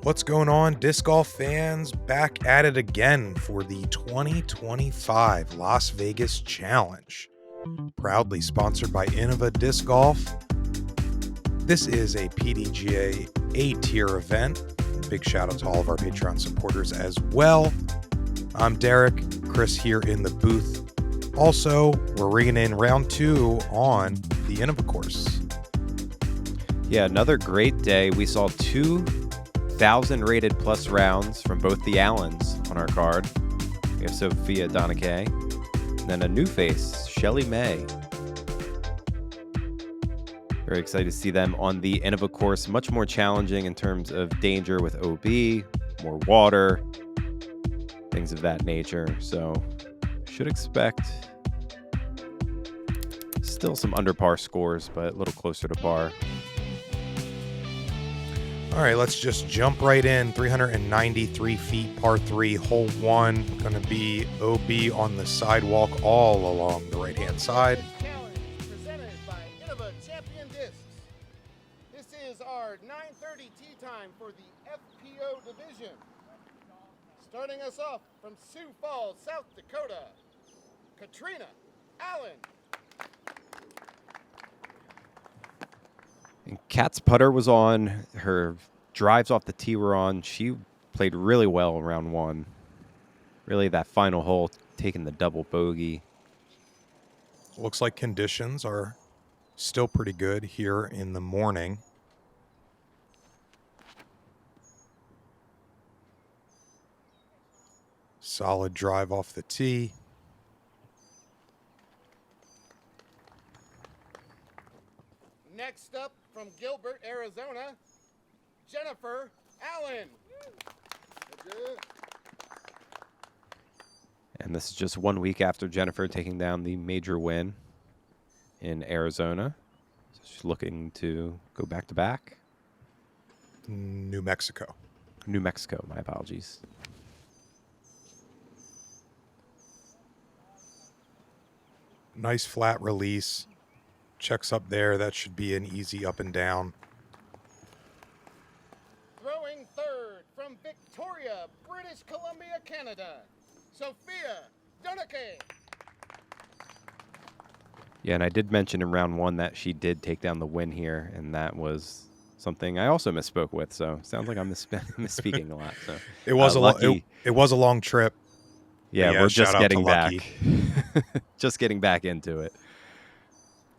What's going on, disc golf fans? Back at it again for the 2025 Las Vegas Challenge. Proudly sponsored by Innova Disc Golf. This is a PDGA A-Tier event. Big shout out to all of our Patreon supporters as well. I'm Derek, Chris here in the booth. Also, we're ringing in round 2 on the Innova course. Yeah, another great day. We saw 2,000 rated plus rounds from both the Allens on our card. We have Sofia Donnecke, and then a new face, Sheliemae Lai. Very excited to see them on the Innova course. Much more challenging in terms of danger with OB, more water, things of that nature. So should expect still some under par scores, but a little closer to par. All right, let's just jump right in. 393 feet, par 3, hole 1. Going to be OB on the sidewalk all along the right-hand side. Challenge presented by Innova Champion Discs. This is our 9:30 tee time for the FPO division. Starting us off from Sioux Falls, South Dakota, Catrina Allen. And Kat's putter was on. Her drives off the tee were on. She played really well in round 1. Really, that final hole, taking the double bogey. Looks like conditions are still pretty good here in the morning. Solid drive off the tee. Next up from Gilbert, Arizona, Jennifer Allen. And this is just 1 week after Jennifer taking down the major win in Arizona. So she's looking to go back to back. New Mexico. New Mexico, my apologies. Nice flat release. Checks up there. That should be an easy up and down. Throwing third from Victoria, British Columbia, Canada, Sofia Donnecke. Yeah, and I did mention in round 1 that she did take down the win here, and that was something I also misspoke with. So sounds like I'm misspeaking a lot. So It was it was a long trip. Yeah, Yeah, we're shout just out to getting back, Lucky. just getting back into it.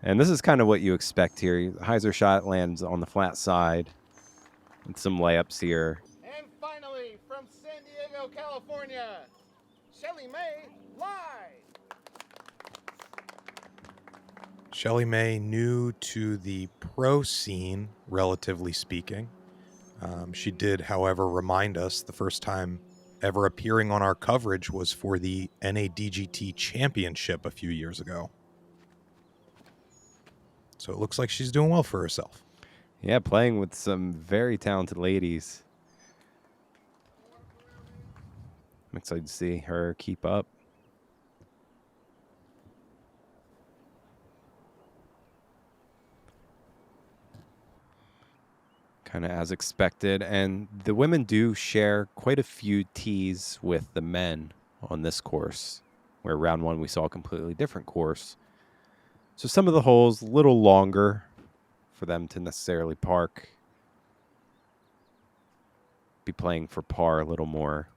And this is kind of what you expect here. Hyzer shot lands on the flat side, and some layups here. And finally, from San Diego, California, Sheliemae Lai. Sheliemae, new to the pro scene, relatively speaking. She did, however, remind us the first time ever appearing on our coverage was for the NADGT Championship a few years ago. So it looks like she's doing well for herself. Yeah, playing with some very talented ladies. I'm excited to see her keep up. Kind of as expected. And the women do share quite a few tees with the men on this course, where round 1 we saw a completely different course. So some of the holes a little longer for them to necessarily park. Be playing for par a little more.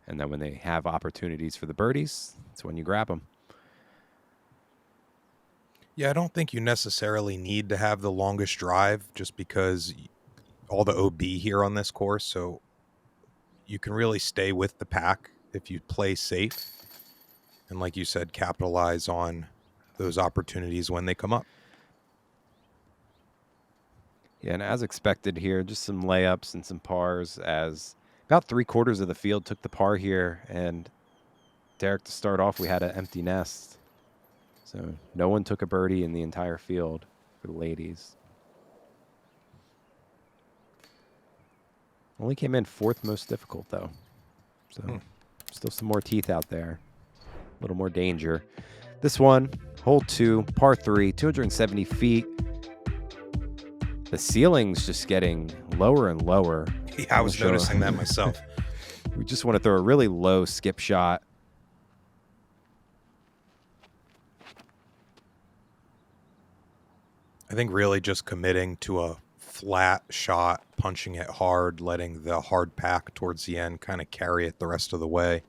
And then when they have opportunities for the birdies, that's when you grab them. Yeah, I don't think you necessarily need to have the longest drive just because all the OB here on this course. So you can really stay with the pack if you play safe. And like you said, capitalize on those opportunities when they come up. Yeah, and as expected here, just some layups and some pars as about 3/4 of the field took the par here. And Derek, to start off, we had an empty nest. So no one took a birdie in the entire field for the ladies. Only came in 4th most difficult, though. So still some more teeth out there. A little more danger. This one, hole 2, par 3, 270 feet. The ceiling's just getting lower and lower. Yeah, I was noticing that myself. We just want to throw a really low skip shot. I think really just committing to a flat shot, punching it hard, letting the hard pack towards the end kind of carry it the rest of the way.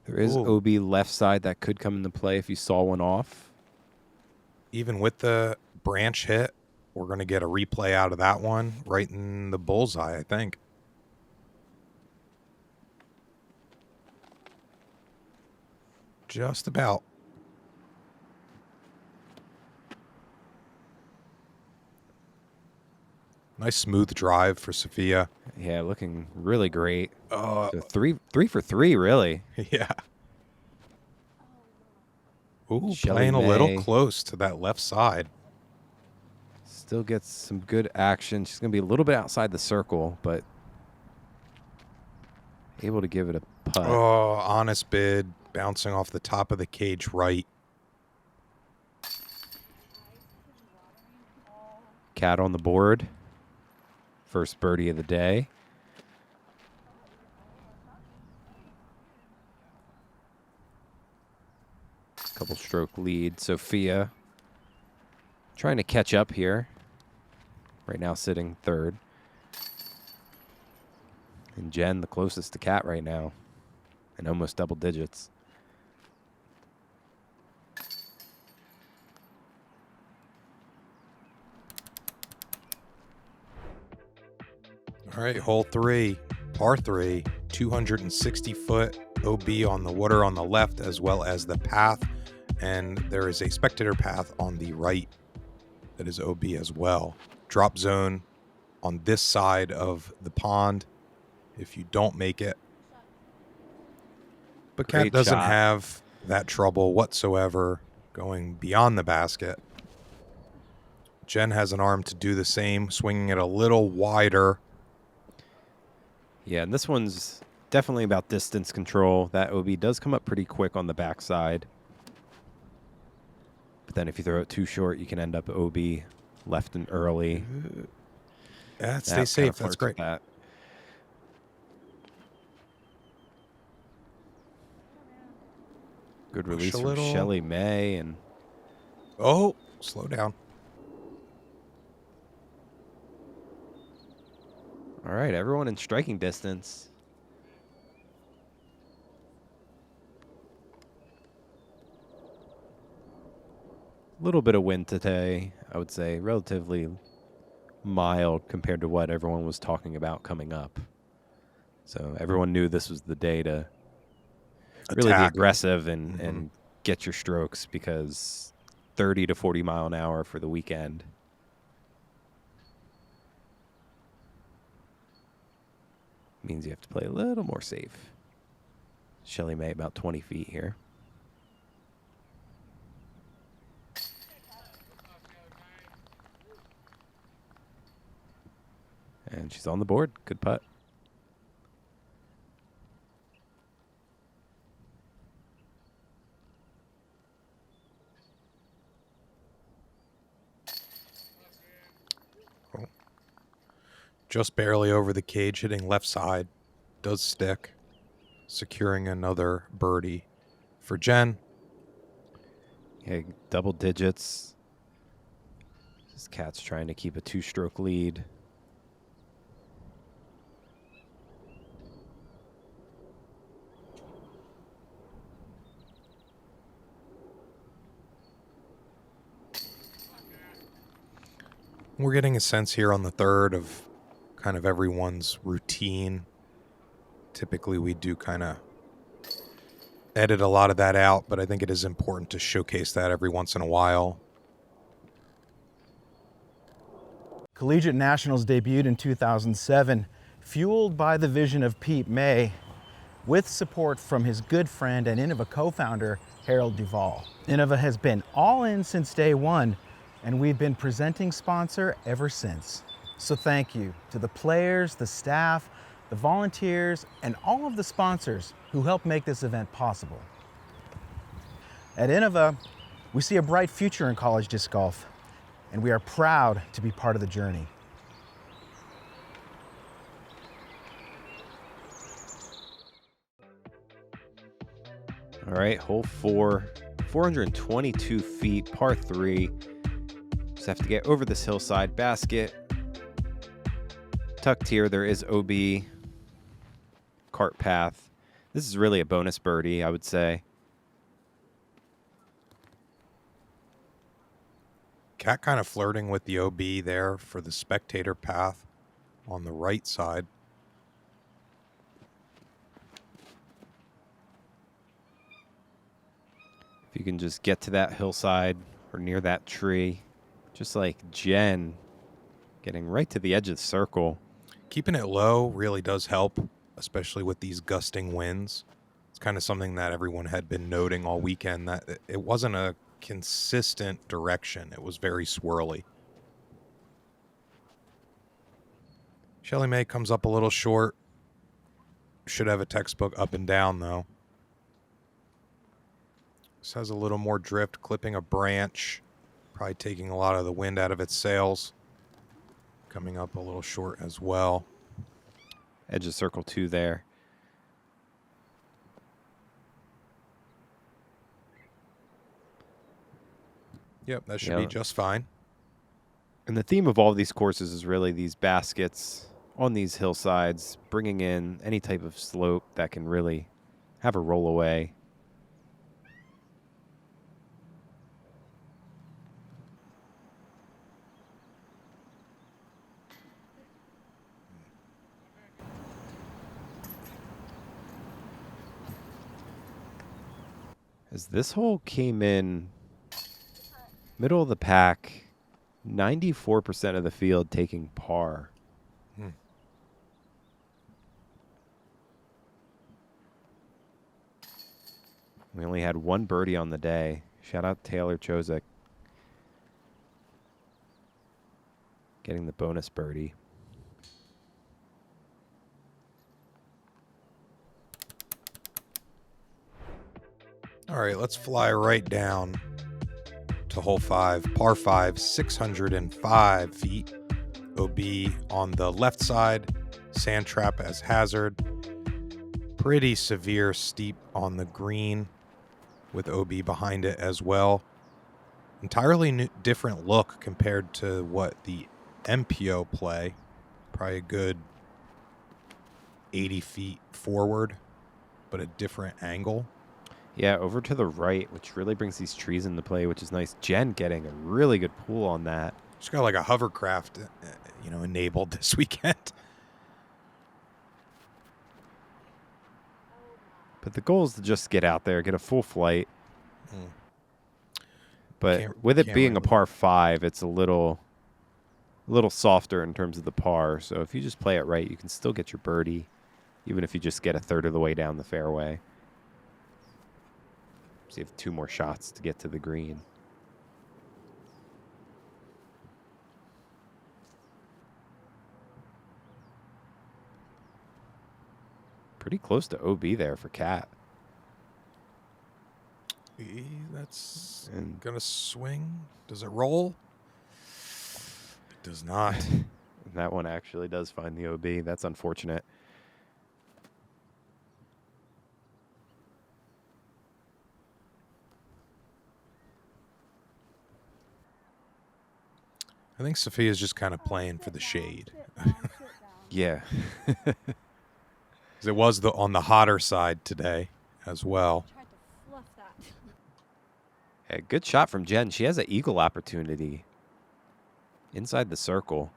There is Ooh. OB left side that could come into play if you saw one off. Even with the branch hit, we're going to get a replay out of that one right in the bullseye, I think. Just about. Nice smooth drive for Sofia. Yeah, looking really great. So three for three, really. Yeah. Ooh, Sheliemae playing a little Lai close to that left side. still gets some good action. She's going to be a little bit outside the circle, but able to give it a putt. Oh, honest bid, bouncing off the top of the cage right. Cat on the board. First birdie of the day. Couple stroke lead. Sofia trying to catch up here. Right now sitting third. And Jen the closest to Cat right now. And almost double digits. All right, hole 3, par 3, 260-foot OB on the water on the left, as well as the path. And there is a spectator path on the right that is OB as well. Drop zone on this side of the pond if you don't make it. But Cat Great doesn't shot. have that trouble whatsoever going beyond the basket. Jen has an arm to do the same, swinging it a little wider. Yeah, and this one's definitely about distance control. That OB does come up pretty quick on the backside. But then if you throw it too short, you can end up OB left and early. Yeah, stay That safe. kinda That's flirts great. with that. Good Push release a from little. Sheliemae and Oh, slow down. all right, everyone in striking distance. A little bit of wind today, I would say, relatively mild compared to what everyone was talking about coming up. So everyone knew this was the day to really be Attack. aggressive and get your strokes, because 30 to 40 mile an hour for the weekend. Means you have to play a little more safe. Sheliemae about 20 feet here. And she's on the board. Good putt. Just barely over the cage, hitting left side. Does stick. Securing another birdie for Jen. Yeah, double digits. This Cat's trying to keep a two-stroke lead. We're getting a sense here on the third of kind of everyone's routine. Typically, we do kind of edit a lot of that out, but I think it is important to showcase that every once in a while. Collegiate Nationals debuted in 2007, fueled by the vision of Pete May, with support from his good friend and Innova co-founder, Harold Duvall. Innova has been all in since day one, and we've been presenting sponsor ever since. So thank you to the players, the staff, the volunteers, and all of the sponsors who helped make this event possible. At Innova, we see a bright future in college disc golf, and we are proud to be part of the journey. All right, hole 4, 422 feet, par 3. Just have to get over this hillside basket. Tucked here, there is OB, cart path. This is really a bonus birdie, I would say. Cat kind of flirting with the OB there for the spectator path on the right side. If you can just get to that hillside or near that tree, just like Jen, getting right to the edge of the circle. Keeping it low really does help, especially with these gusting winds. It's kind of something that everyone had been noting all weekend, that it wasn't a consistent direction. It was very swirly. Sheliemae comes up a little short. Should have a textbook up and down, though. This has a little more drift, clipping a branch. Probably taking a lot of the wind out of its sails. Coming up a little short as well. Edge of circle 2 there. Yep, that should be just fine. And the theme of all of these courses is really these baskets on these hillsides, bringing in any type of slope that can really have a roll away. As this hole came in middle of the pack, 94% of the field taking par. We only had one birdie on the day. Shout out Taylor Chozek getting the bonus birdie. All right, let's fly right down to hole 5, par 5, 605 feet. OB on the left side, sand trap as hazard. Pretty severe steep on the green with OB behind it as well. Entirely different look compared to what the MPO play. Probably a good 80 feet forward, but a different angle. Yeah, over to the right, which really brings these trees into play, which is nice. Jen getting a really good pull on that. She's got like a hovercraft, enabled this weekend. But the goal is to just get out there, get a full flight. But with it being a par 5, it's a little softer in terms of the par. So if you just play it right, you can still get your birdie, even if you just get a third of the way down the fairway. So you have 2 more shots to get to the green. Pretty close to OB there for Cat. That's going to swing. Does it roll? It does not. That one actually does find the OB. That's unfortunate. I think Sofia's just kind of playing for the shade. Yeah. It was on the hotter side today as well. A good shot from Jen. She has an eagle opportunity inside the circle.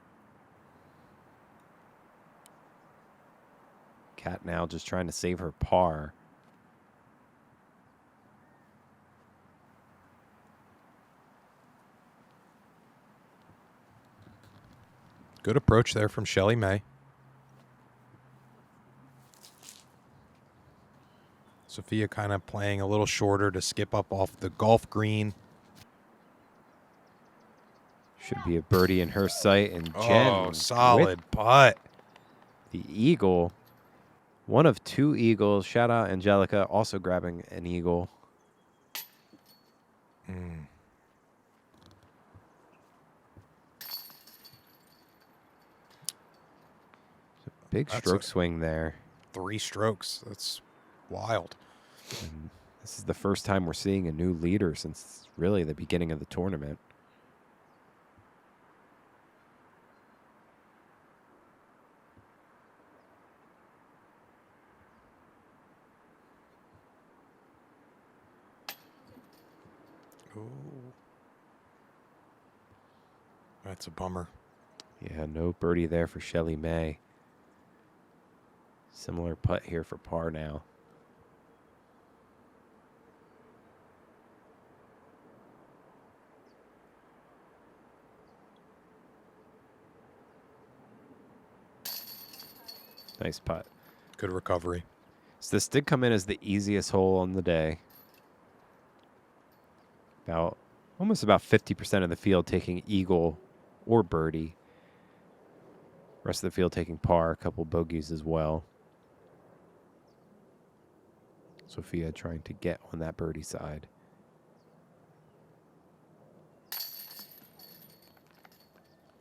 Cat now just trying to save her par. Good approach there from Sheliemae. Sofia kind of playing a little shorter to skip up off the golf green. Should be a birdie in her sight. And Jen, solid putt. The eagle. One of 2 eagles. Shout out Angelica, also grabbing an eagle. Big stroke swing there. 3 strokes. That's wild. And This is the first time we're seeing a new leader since really the beginning of the tournament. Oh. That's a bummer. Yeah, no birdie there for Sheliemae. Similar putt here for par now. Nice putt. Good recovery. So this did come in as the easiest hole on the day. Almost about 50% of the field taking eagle or birdie. Rest of the field taking par, a couple bogeys as well. Sofia trying to get on that birdie side.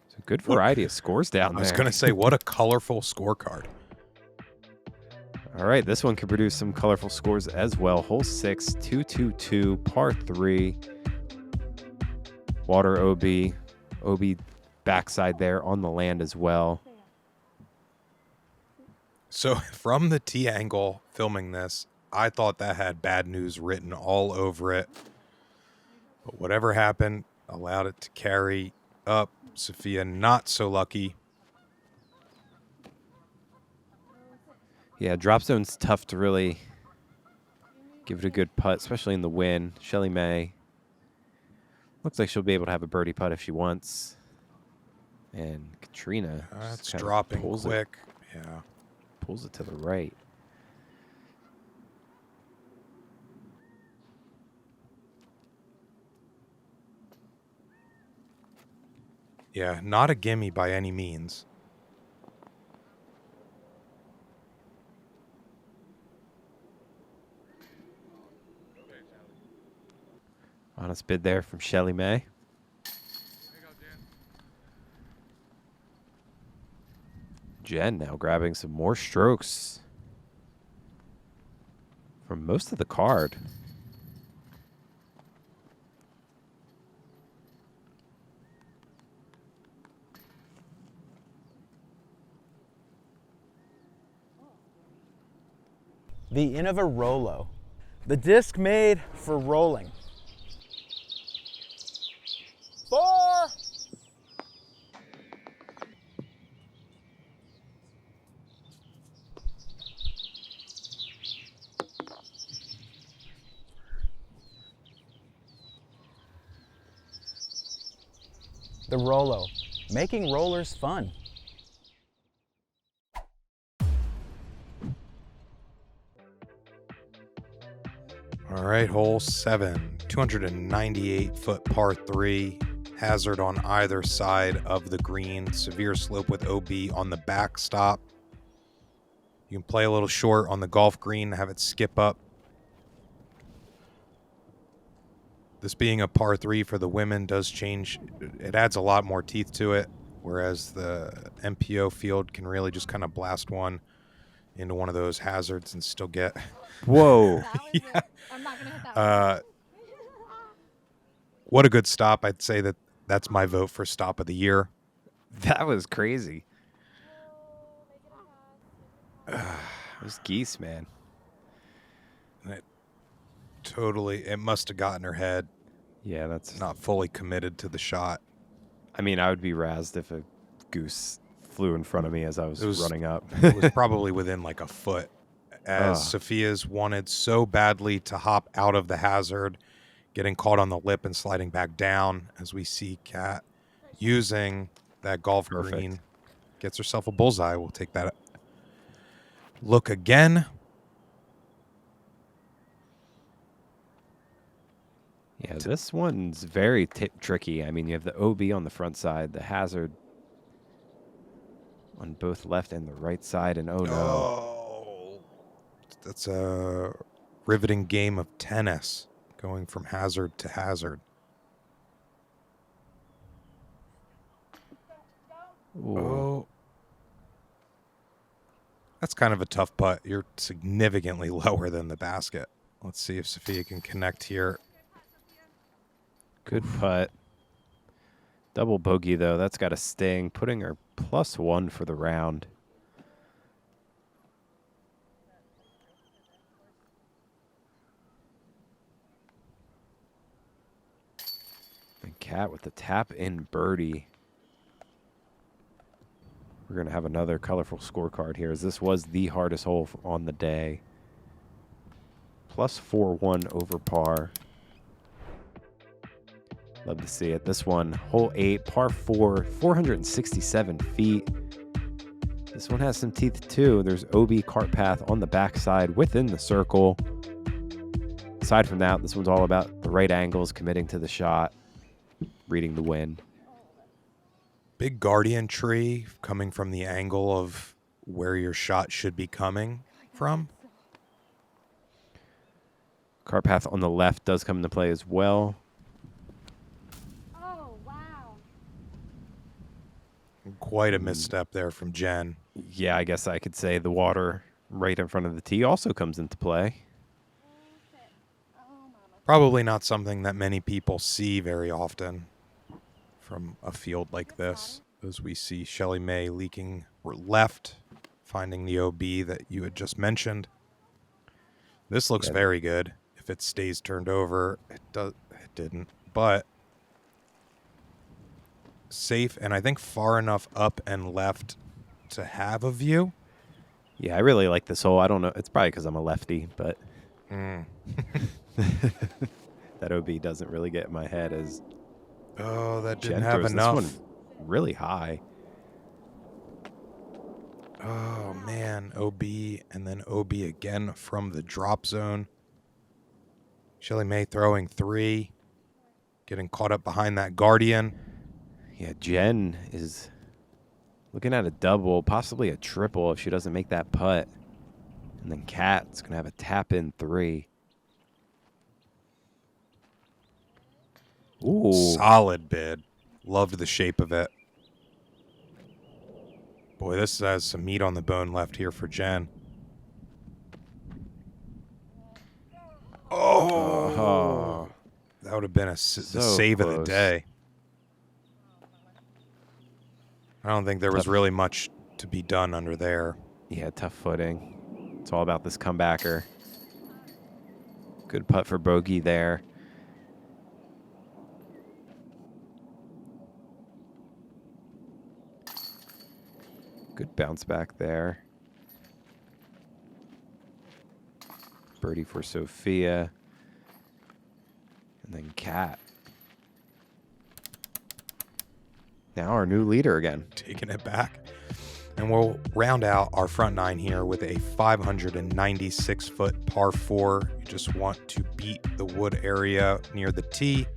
So good variety of scores down there. I was going to say, what a colorful scorecard. All right, this one could produce some colorful scores as well. Hole 6, 222, par 3. Water OB. OB backside there on the land as well. So from the T angle filming this, I thought that had bad news written all over it. But whatever happened allowed it to carry up. Sofia not so lucky. Yeah, drop zone's tough to really give it a good putt, especially in the wind. Sheliemae looks like she'll be able to have a birdie putt if she wants. And Catrina That's just dropping pulls quick. Yeah. Pulls it to the right. Yeah, not a gimme by any means. Honest bid there from Sheliemae. Jen now grabbing some more strokes from most of the card. The Innova Rolo, the disc made for rolling. 4. The Rolo, making rollers fun. All right, hole 7, 298-foot par 3. Hazard on either side of the green. Severe slope with OB on the backstop. You can play a little short on the golf green, have it skip up. This being a par 3 for the women does change. It adds a lot more teeth to it, whereas the MPO field can really just kind of blast one into one of those hazards and still get... Whoa. Yeah. I'm not gonna hit that one. What a good stop. I'd say that's my vote for stop of the year. That was crazy. Those geese, man. It must have gotten her head. Yeah, that's Not fully committed to the shot. I mean, I would be razzed if a goose flew in front of me as I was running up. It was probably within like a foot, as Ugh. Sofia's wanted so badly to hop out of the hazard, getting caught on the lip and sliding back down, as we see Kat using that golf Perfect. green. Gets herself a bullseye. We'll take that look again. Yeah, this one's very tricky. I mean, you have the OB on the front side, the hazard on both left and the right side, and oh no. Oh, that's a riveting game of tennis, going from hazard to hazard. Ooh. Oh, that's kind of a tough putt. You're significantly lower than the basket. Let's see if Sofia can connect here. Good putt. Double bogey, though. That's got a sting, putting her +1 for the round. And Cat with the tap-in birdie. We're going to have another colorful scorecard here, as this was the hardest hole on the day. +4-1 over par. Love to see it. This one, hole 8, par 4, 467 feet. This one has some teeth too. There's OB cart path on the backside within the circle. Aside from that, this one's all about the right angles, committing to the shot, reading the wind. Big guardian tree coming from the angle of where your shot should be coming from. Cart path on the left does come into play as well. Oh, wow. Quite a misstep there from Jen. Yeah, I guess I could say the water right in front of the tee also comes into play. Oh, mama. Probably not something that many people see very often from a field like this, as we see Sheliemae leaking left, finding the OB that you had just mentioned. This looks very good. If it stays turned over, it didn't, but safe and I think far enough up and left to have a view. Yeah, I really like this hole. I don't know. It's probably because I'm a lefty, but that OB doesn't really get in my head as that didn't Jen have throws enough. This one really high. Oh, man. OB and then OB again from the drop zone. Sheliemae throwing 3. Getting caught up behind that guardian. Yeah, Jen is looking at a double, possibly a triple if she doesn't make that putt. And then Cat's going to have a tap-in 3. Ooh. Solid bid. Loved the shape of it. Boy, this has some meat on the bone left here for Jen. Oh! That would have been the save of the day. I don't think there was really much to be done under there. Yeah, tough footing. It's all about this comebacker. Good putt for bogey there. Good bounce back there. Birdie for Sofia. And then Cat. Now our new leader again. Taking it back. And we'll round out our front 9 here with a 596-foot par 4. You just want to beat the wood area near the tee.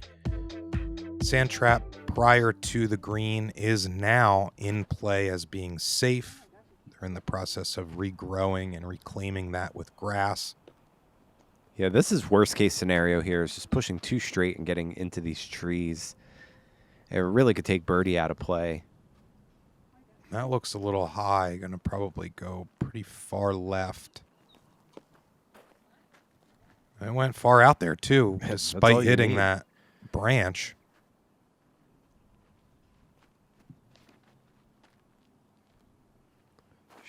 Sand trap prior to the green is now in play as being safe. They're in the process of regrowing and reclaiming that with grass. Yeah, this is worst case scenario here, is just pushing 2 straight and getting into these trees. It really could take birdie out of play. That looks a little high. Going to probably go pretty far left. It went far out there, too, despite hitting that branch.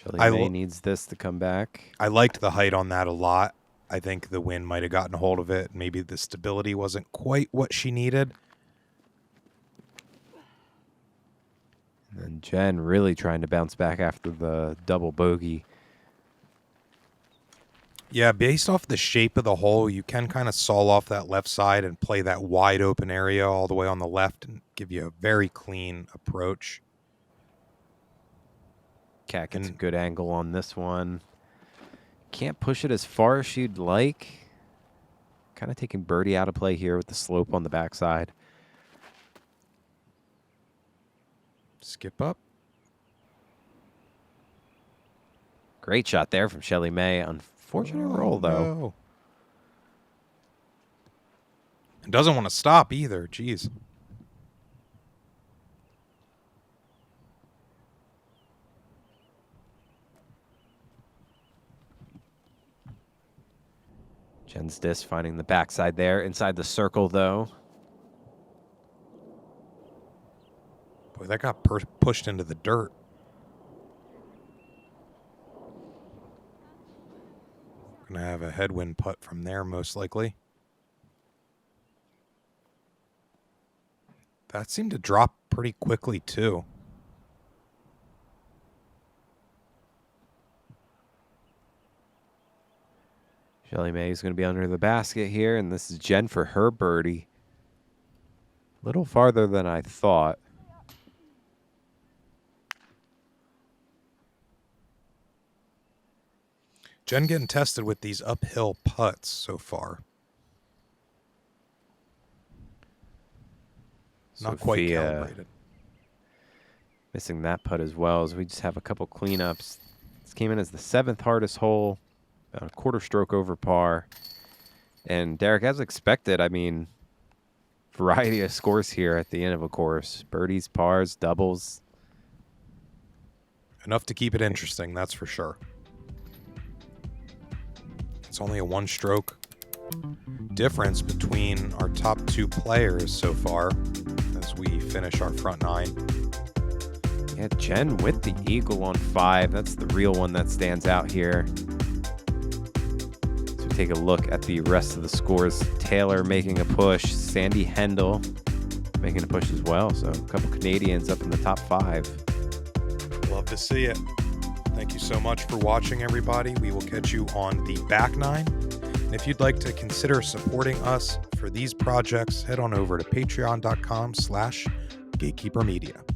Sheliemae needs this to come back. I liked the height on that a lot. I think the wind might have gotten a hold of it. Maybe the stability wasn't quite what she needed. And then Jen really trying to bounce back after the double bogey. Yeah, based off the shape of the hole, you can kind of saw off that left side and play that wide open area all the way on the left and give you a very clean approach. Cat gets a good angle on this one. Can't push it as far as she'd like. Kind of taking birdie out of play here with the slope on the backside. Skip up. Great shot there from Sheliemae. Unfortunate roll, though. No. And doesn't want to stop either. Jeez. Jen's disc finding the backside there. Inside the circle, though. Boy, that got pushed into the dirt. Gonna have a headwind putt from there, most likely. That seemed to drop pretty quickly, too. Sheliemae is going to be under the basket here, and this is Jen for her birdie. A little farther than I thought. Jen getting tested with these uphill putts so far. Not quite Sofia calibrated. missing that putt as well, as we just have a couple cleanups. This came in as the 7th hardest hole, about a quarter stroke over par. And Derek, as expected, I mean, variety of scores here at the end of a course. Birdies, pars, doubles. Enough to keep it interesting, that's for sure. It's only a 1-stroke difference between our top 2 players so far as we finish our front 9. Yeah, Jen with the eagle on 5. That's the real one that stands out here. So take a look at the rest of the scores. Taylor making a push. Sandy Hendel making a push as well. So a couple Canadians up in the top 5. Love to see it. Thank you so much for watching, everybody. We will catch you on the back 9. And if you'd like to consider supporting us for these projects, head on over to patreon.com/gatekeepermedia.